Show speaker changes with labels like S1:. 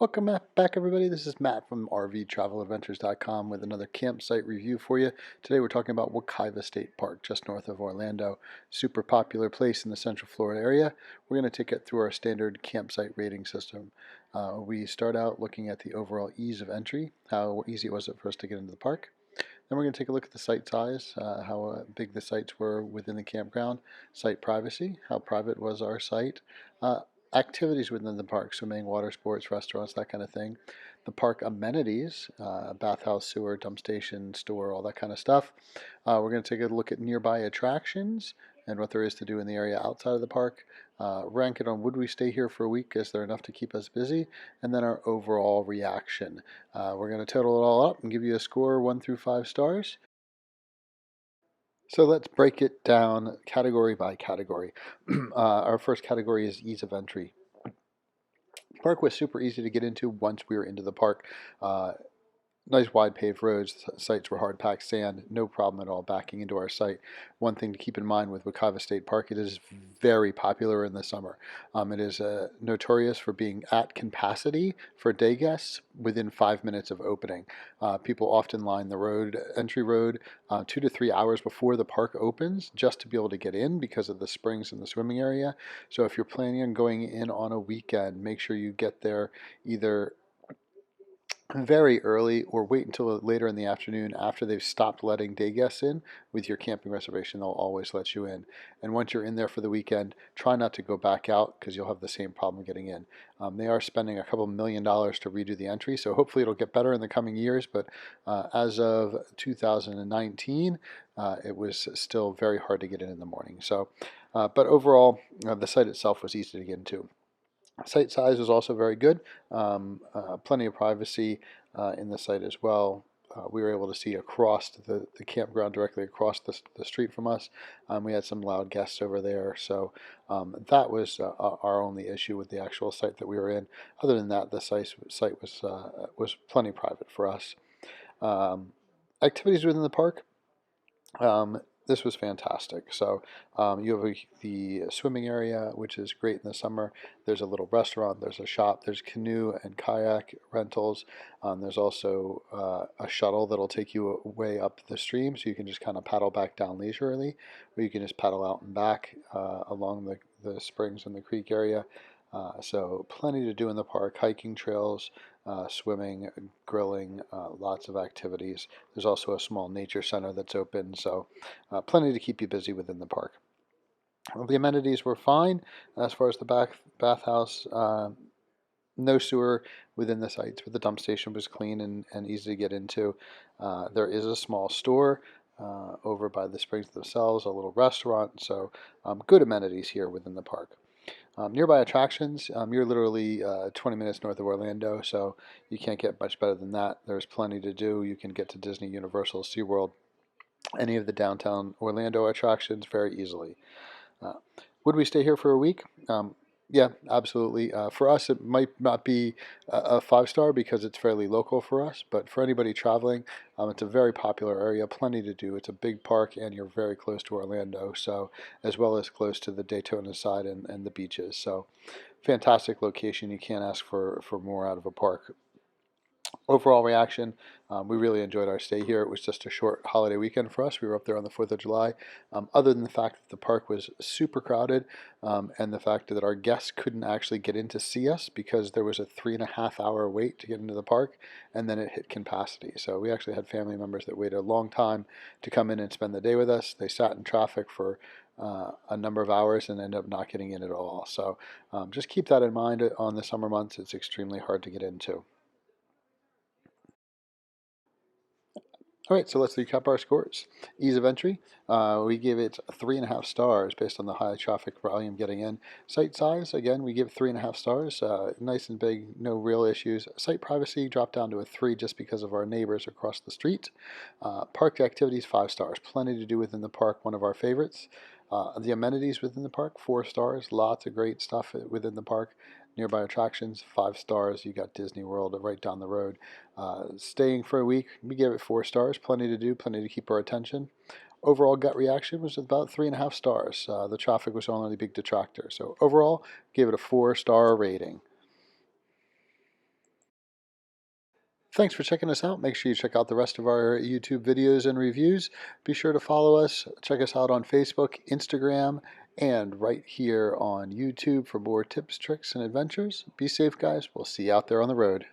S1: Welcome back, everybody. This is Matt from RVTravelAdventures.com with another campsite review for you. Today we're talking about Wekiwa State Park, just north of Orlando. Super popular place in the Central Florida area. We're going to take it through our standard campsite rating system. We start out looking at the overall ease of entry, how easy it was for us to get into the park. Then we're going to take a look at the site size, how big the sites were within the campground, site privacy, how private was our site, uh, activities within the park, swimming, water sports, restaurants, that kind of thing. The park amenities, bathhouse, sewer, dump station, store, all that kind of stuff. We're going to take a look at nearby attractions and what there is to do in the area outside of the park. Rank it on would we stay here for a week? Is there enough to keep us busy? And then our overall reaction. We're going to total it all up and give you a score 1 through 5 stars. So let's break it down category by category. Our first category is ease of entry. The park was super easy to get into once we were into the park. Nice wide paved roads, sites were hard packed sand, no problem at all backing into our site. One thing to keep in mind with Wekiwa State Park, it is very popular in the summer. It is notorious for being at capacity for day guests within 5 minutes of opening. People often line the entry road 2 to 3 hours before the park opens just to be able to get in because of the springs and the swimming area. So if you're planning on going in on a weekend, make sure you get there either very early or wait until later in the afternoon after they've stopped letting day guests in. With your camping reservation, they'll always let you in. And once you're in there for the weekend, try not to go back out because you'll have the same problem getting in. They are spending a couple $1 million to redo the entry, so hopefully it'll get better in the coming years, but as of 2019, it was still very hard to get in the morning. So, but overall, the site itself was easy to get into. Site size was also very good. Plenty of privacy in the site as well. We were able to see across the campground directly across the street from us. We had some loud guests over there, so that was our only issue with the actual site that we were in. Other than that, the site was plenty private for us. Um, Activities within the park. This was fantastic. So you have the swimming area, which is great in the summer. There's a little restaurant, there's a shop, there's canoe and kayak rentals. There's also a shuttle that'll take you way up the stream, so you can just kind of paddle back down leisurely, or you can just paddle out and back along the springs and the creek area. So plenty to do in the park, hiking trails, swimming, grilling, lots of activities. There's also a small nature center that's open, so plenty to keep you busy within the park. Well, the amenities were fine as far as the bathhouse. No sewer within the sites, but the dump station was clean and easy to get into. There is a small store over by the springs themselves, a little restaurant, so good amenities here within the park. Nearby attractions, you're literally 20 minutes north of Orlando, so you can't get much better than that. There's plenty to do. You can get to Disney, Universal, SeaWorld, any of the downtown Orlando attractions very easily. Uh, would we stay here for a week? Yeah, absolutely. For us, it might not be a 5 star because it's fairly local for us, but for anybody traveling, it's a very popular area, plenty to do. It's a big park, and you're very close to Orlando, so as well as close to the Daytona side and the beaches. So, fantastic location. You can't ask for more out of a park. Overall reaction, we really enjoyed our stay here. It was just a short holiday weekend for us. We were up there on the 4th of July. Other than the fact that the park was super crowded and the fact that our guests couldn't actually get in to see us because there was a 3.5 hour wait to get into the park, and then it hit capacity. So we actually had family members that waited a long time to come in and spend the day with us. They sat in traffic for a number of hours and ended up not getting in at all. So just keep that in mind on the summer months. It's extremely hard to get into. All right, so let's recap our scores. Ease of entry, we give it 3.5 stars based on the high traffic volume getting in. Site size, again, we give 3.5 stars. Nice and big, no real issues. Site privacy dropped down to a 3 just because of our neighbors across the street. Park activities, 5 stars. Plenty to do within the park, one of our favorites. The amenities within the park, 4 stars. Lots of great stuff within the park. Nearby attractions, 5 stars. You got Disney World right down the road. Staying for a week, we gave it 4 stars. Plenty to do, plenty to keep our attention. Overall gut reaction was about 3.5 stars. The traffic was only a big detractor. So overall, gave it a 4 star rating. Thanks for checking us out. Make sure you check out the rest of our YouTube videos and reviews. Be sure to follow us. Check us out on Facebook, Instagram, and right here on YouTube for more tips, tricks, and adventures. Be safe, guys. We'll see you out there on the road.